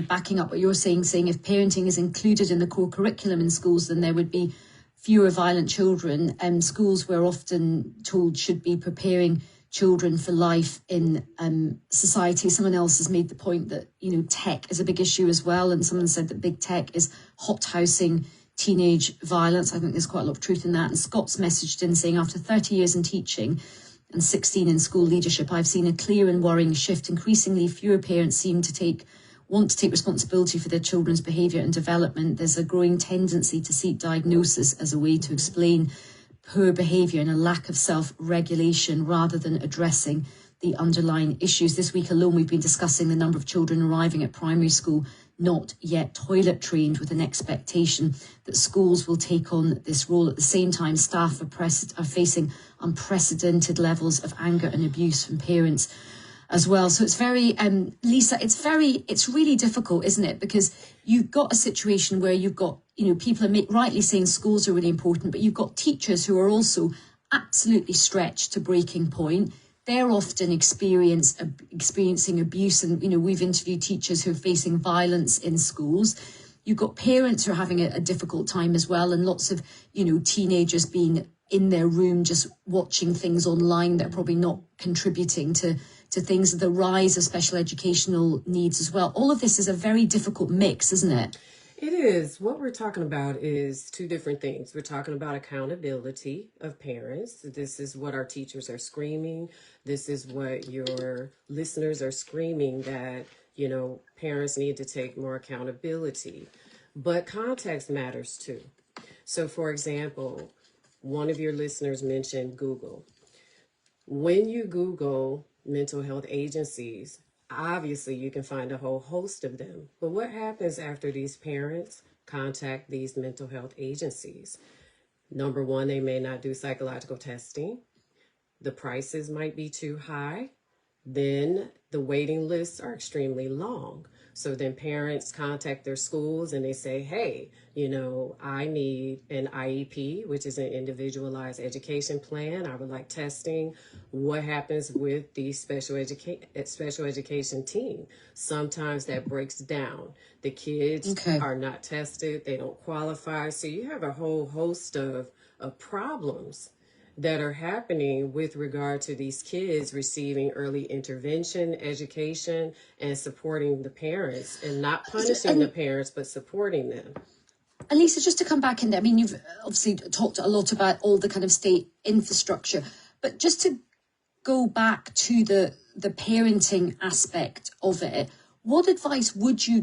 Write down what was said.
backing up what you're saying if parenting is included in the core curriculum in schools, then there would be fewer violent children. Schools, we're often told, should be preparing children for life in society. Someone else has made the point that, tech is a big issue as well. And someone said that big tech is hothousing teenage violence. I think there's quite a lot of truth in that. And Scott's messaged in saying, after 30 years in teaching and 16 in school leadership, I've seen a clear and worrying shift. Increasingly, fewer parents seem to want to take responsibility for their children's behaviour and development. There's a growing tendency to seek diagnosis as a way to explain poor behaviour and a lack of self-regulation rather than addressing the underlying issues. This week alone, we've been discussing the number of children arriving at primary school not yet toilet trained, with an expectation that schools will take on this role. At the same time, staff are facing unprecedented levels of anger and abuse from parents as well. So it's very, Lisa, it's really difficult, isn't it? Because you've got a situation where you've got, people are rightly saying schools are really important, but you've got teachers who are also absolutely stretched to breaking point. They're often experiencing abuse. And, we've interviewed teachers who are facing violence in schools. You've got parents who are having a difficult time as well. And lots of, teenagers being in their room, just watching things online that are probably not contributing to things, the rise of special educational needs as well. All of this is a very difficult mix, isn't it? It is. What we're talking about is two different things. We're talking about accountability of parents. This is what our teachers are screaming. This is what your listeners are screaming, that, parents need to take more accountability. But context matters too. So, for example, one of your listeners mentioned Google. When you Google mental health agencies, obviously you can find a whole host of them. But what happens after these parents contact these mental health agencies? Number one, they may not do psychological testing. The prices might be too high. Then the waiting lists are extremely long. So then parents contact their schools and they say, hey, I need an IEP, which is an individualized education plan. I would like testing. What happens with the special education team? Sometimes that breaks down. The kids are not tested. They don't qualify. So you have a whole host of problems that are happening with regard to these kids receiving early intervention, education, and supporting the parents, and not punishing the parents, but supporting them. And Lisa, just to come back in there, you've obviously talked a lot about all the kind of state infrastructure, but just to go back to the parenting aspect of it, what advice would you give